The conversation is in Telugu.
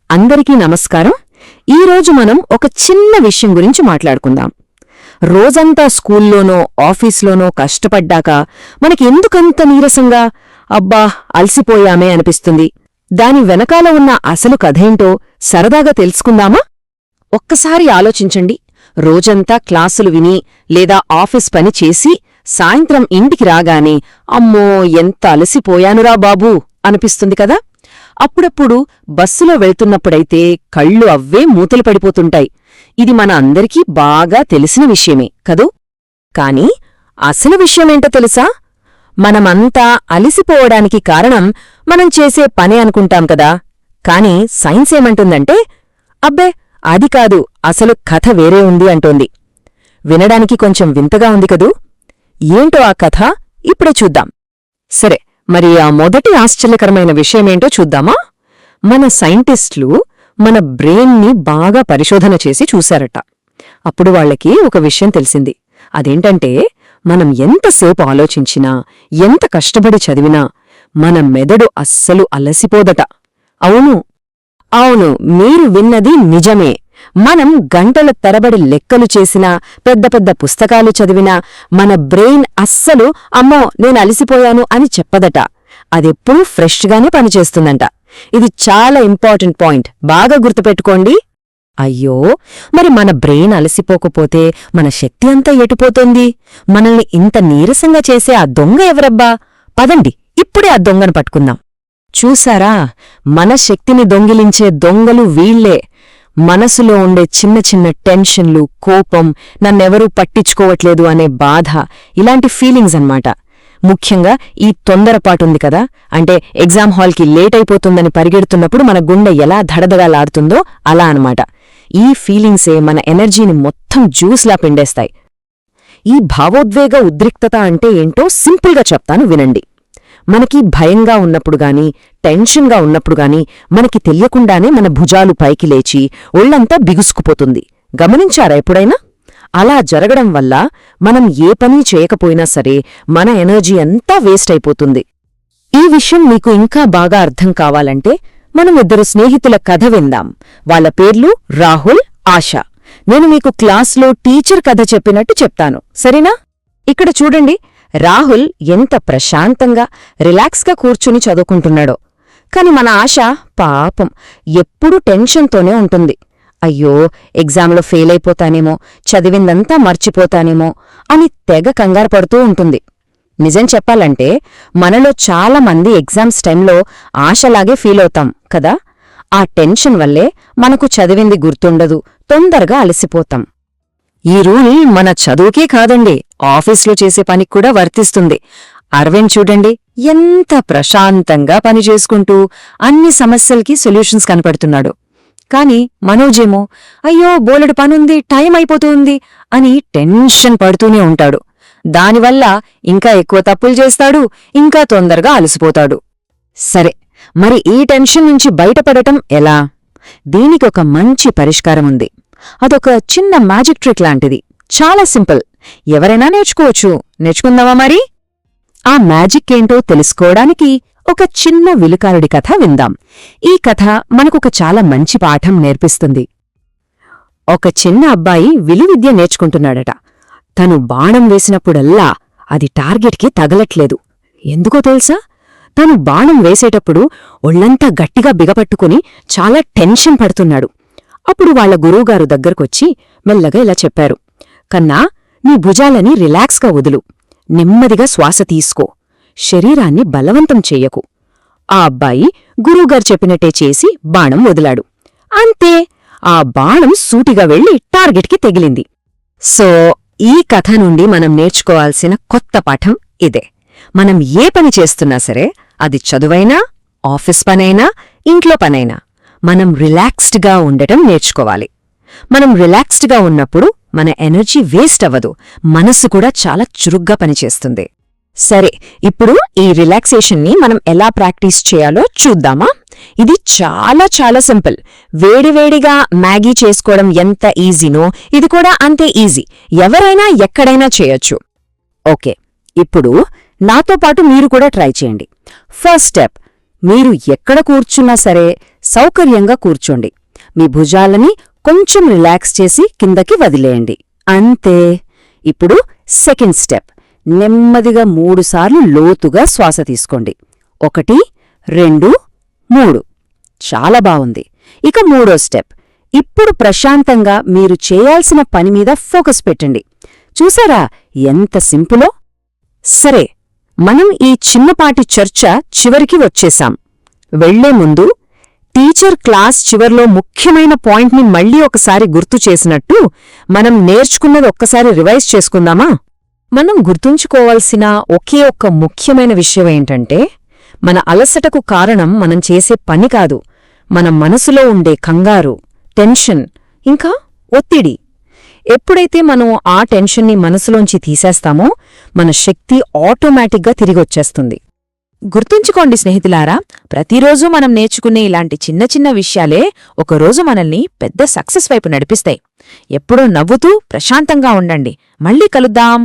అందరికీ నమస్కారం. ఈరోజు మనం ఒక చిన్న విషయం గురించి మాట్లాడుకుందాం. రోజంతా స్కూల్లోనో ఆఫీస్లోనో కష్టపడ్డాక మనకి ఎందుకంత నీరసంగా అబ్బా అలసిపోయామే అనిపిస్తుంది. దాని వెనకాల ఉన్న అసలు కథేంటో సరదాగా తెలుసుకుందామా? ఒక్కసారి ఆలోచించండి. రోజంతా క్లాసులు విని లేదా ఆఫీస్ పని చేసి సాయంత్రం ఇంటికి రాగానే అమ్మో ఎంత అలసిపోయానురా బాబూ అనిపిస్తుంది కదా. అప్పుడప్పుడు బస్సులో వెళ్తున్నప్పుడైతే కళ్ళు అవ్వే మూతలు పడిపోతుంటాయి. ఇది మన అందరికీ బాగా తెలిసిన విషయమే కదూ. కాని అసలు విషయమేంటో తెలుసా? మనమంతా అలిసిపోవడానికి కారణం మనం చేసే పనే అనుకుంటాం కదా. కాని సైన్స్ ఏమంటుందంటే అబ్బే అది కాదు, అసలు కథ వేరే ఉంది అంటోంది. వినడానికి కొంచెం వింతగా ఉంది కదూ. ఏంటో ఆ కథ ఇప్పుడే చూద్దాం. సరే, మరి ఆ మొదటి ఆశ్చర్యకరమైన విషయమేంటో చూద్దామా? మన సైంటిస్టులు మన బ్రెయిన్ని బాగా పరిశోధన చేసి చూశారట. అప్పుడు వాళ్లకి ఒక విషయం తెలిసింది. అదేంటంటే మనం ఎంతసేపు ఆలోచించినా ఎంత కష్టపడి చదివినా మన మెదడు అస్సలు అలసిపోదట. అవును, మీరు విన్నది నిజమే. మనం గంటల తరబడి లెక్కలు చేసినా పెద్ద పెద్ద పుస్తకాలు చదివినా మన బ్రెయిన్ అస్సలు అమ్మో నేను అలసిపోయాను అని చెప్పదట. అదెప్పుడూ ఫ్రెష్గానే పనిచేస్తుందంట. ఇది చాలా ఇంపార్టెంట్ పాయింట్, బాగా గుర్తుపెట్టుకోండి. అయ్యో, మరి మన బ్రెయిన్ అలసిపోకపోతే మన శక్తి అంతా ఎటుపోతుంది? మనల్ని ఇంత నీరసంగా చేసే ఆ దొంగ ఎవరబ్బా? పదండి ఇప్పుడే ఆ దొంగను పట్టుకుందాం. చూసారా, మన శక్తిని దొంగిలించే దొంగలు వీళ్లే. మనసులో ఉండే చిన్న చిన్న టెన్షన్లు, కోపం, నన్నెవరూ పట్టించుకోవట్లేదు అనే బాధ, ఇలాంటి ఫీలింగ్స్ అన్నమాట. ముఖ్యంగా ఈ తొందరపాటుంది కదా, అంటే ఎగ్జామ్ హాల్కి లేట్ అయిపోతుందని పరిగెడుతున్నప్పుడు మన గుండె ఎలా దడదగాలాడుతుందో అలా అనమాట. ఈ ఫీలింగ్సే మన ఎనర్జీని మొత్తం జ్యూస్లా పిండేస్తాయి. ఈ భావోద్వేగ ఉద్రిక్తత అంటే ఏంటో సింపుల్గా చెప్తాను వినండి. మనకి భయంగా ఉన్నప్పుడు గాని, టెన్షన్గా ఉన్నప్పుడు గాని మనకి తెలియకుండానే మన భుజాలు పైకి లేచి ఒళ్లంతా బిగుసుకుపోతుంది. గమనించారా ఎప్పుడైనా? అలా జరగడం వల్ల మనం ఏ పని చేయకపోయినా సరే మన ఎనర్జీ అంతా వేస్ట్ అయిపోతుంది. ఈ విషయం మీకు ఇంకా బాగా అర్థం కావాలంటే మనం ఇద్దరు స్నేహితుల కథ విందాం. వాళ్ల పేర్లు రాహుల్, ఆశ. నేను మీకు క్లాస్లో టీచర్ కథ చెప్పినట్టు చెప్తాను, సరేనా? ఇక్కడ చూడండి, రాహుల్ ఎంత ప్రశాంతంగా రిలాక్స్గా కూర్చుని చదువుకుంటున్నాడో. కాని మన ఆశ పాపం ఎప్పుడూ టెన్షన్తోనే ఉంటుంది. అయ్యో ఎగ్జామ్లో ఫెయిల్ అయిపోతానేమో, చదివిందంతా మర్చిపోతానేమో అని తెగ కంగారు పడుతూ ఉంటుంది. నిజం చెప్పాలంటే మనలో చాలామంది ఎగ్జామ్స్ టైంలో ఆశలాగే ఫీల్ అవుతాం కదా. ఆ టెన్షన్ వల్లే మనకు చదివింది గుర్తుండదు, తొందరగా అలసిపోతాం. ఈ రూల్ మన చదువుకే కాదండి, ఆఫీస్లో చేసే పనికి కూడా వర్తిస్తుంది. అరవింద్ చూడండి, ఎంత ప్రశాంతంగా పనిచేసుకుంటూ అన్ని సమస్యలకి సొల్యూషన్స్ కనపడుతున్నాడు. కాని మనోజేమో అయ్యో బోలెడు పనుంది, టైం అయిపోతుంది అని టెన్షన్ పడుతూనే ఉంటాడు. దానివల్ల ఇంకా ఎక్కువ తప్పులు చేస్తాడు, ఇంకా తొందరగా అలసిపోతాడు. సరే, మరి ఈ టెన్షన్ నుంచి బయటపడటం ఎలా? దీనికొక మంచి పరిష్కారముంది. అదొక చిన్న మ్యాజిక్ ట్రిక్ లాంటిది, చాలా సింపుల్. ఎవరైనా నేర్చుకోవచ్చు. నేర్చుకుందామా మరి? ఆ మ్యాజిక్ ఏంటో తెలుసుకోవడానికి ఒక చిన్న విలుకారుడి కథ విందాం. ఈ కథ మనకొక చాలా మంచి పాఠం నేర్పిస్తుంది. ఒక చిన్న అబ్బాయి విలువిద్య నేర్చుకుంటున్నాడట. తను బాణం వేసినప్పుడల్లా అది టార్గెట్కి తగలట్లేదు. ఎందుకో తెలుసా? తను బాణం వేసేటప్పుడు ఒళ్లంతా గట్టిగా బిగపట్టుకుని చాలా టెన్షన్ పడుతున్నాడు. అప్పుడు వాళ్ల గురువుగారు దగ్గరకొచ్చి మెల్లగా ఇలా చెప్పారు, కన్నా నీ భుజాలని రిలాక్స్గా వదులు, నెమ్మదిగా శ్వాస తీసుకో, శరీరాన్ని బలవంతం చెయ్యకు. ఆ అబ్బాయి గురువుగారు చెప్పినట్టే చేసి బాణం వదిలాడు. అంతే, ఆ బాణం సూటిగా వెళ్లి టార్గెట్కి తెగిలింది. సో ఈ కథ నుండి మనం నేర్చుకోవాల్సిన కొత్త పాఠం ఇదే. మనం ఏ పని చేస్తున్నా సరే, అది చదువైనా, ఆఫీస్ పనైనా, ఇంట్లో పనైనా, మనం రిలాక్స్డ్గా ఉండటం నేర్చుకోవాలి. మనం రిలాక్స్డ్గా ఉన్నప్పుడు మన ఎనర్జీ వేస్ట్ అవ్వదు, మనస్సు కూడా చాలా చురుగ్గా పనిచేస్తుంది. సరే, ఇప్పుడు ఈ రిలాక్సేషన్ని మనం ఎలా ప్రాక్టీస్ చేయాలో చూద్దామా? ఇది చాలా చాలా సింపుల్. వేడివేడిగా మ్యాగీ చేసుకోవడం ఎంత ఈజీనో ఇది కూడా అంతే ఈజీ. ఎవరైనా ఎక్కడైనా చేయొచ్చు. ఓకే, ఇప్పుడు నాతో పాటు మీరు కూడా ట్రై చేయండి. ఫస్ట్ స్టెప్, మీరు ఎక్కడ కూర్చున్నా సరే సౌకర్యంగా కూర్చోండి. మీ భుజాలని కొంచెం రిలాక్స్ చేసి కిందకి వదిలేయండి. అంతే. ఇప్పుడు సెకండ్ స్టెప్. నెమ్మదిగా 3 సార్లు లోతుగా శ్వాస తీసుకోండి. 1, 2, 3. చాలా బావుంది. ఇక మూడో స్టెప్. ఇప్పుడు ప్రశాంతంగా మీరు చేయాల్సిన పనిమీద ఫోకస్ పెట్టండి. చూసారా ఎంత సింపులో? సరే, మనం ఈ చిన్నపాటి చర్చ చివరికి వచ్చేశాం. వెళ్లే ముందు టీచర్ క్లాస్ చివర్లో ముఖ్యమైన పాయింట్ని మళ్లీ ఒకసారి గుర్తు చేసినట్టు మనం నేర్చుకున్నది ఒక్కసారి రివైజ్ చేసుకుందామా? మనం గుర్తుంచుకోవాల్సిన ఒకే ఒక్క ముఖ్యమైన విషయమేంటంటే, మన అలసటకు కారణం మనం చేసే పని కాదు, మన మనసులో ఉండే కంగారు, టెన్షన్, ఇంకా ఒత్తిడి. ఎప్పుడైతే మనం ఆ టెన్షన్ని మనసులోంచి తీసేస్తామో మన శక్తి ఆటోమేటిక్గా తిరిగొచ్చేస్తుంది. గుర్తుంచుకోండి స్నేహితులారా, ప్రతిరోజూ మనం నేర్చుకునే ఇలాంటి చిన్న చిన్న విషయాలే ఒకరోజు మనల్ని పెద్ద సక్సెస్ వైపు నడిపిస్తాయి. ఎప్పుడూ నవ్వుతూ ప్రశాంతంగా ఉండండి. మళ్ళీ కలుద్దాం.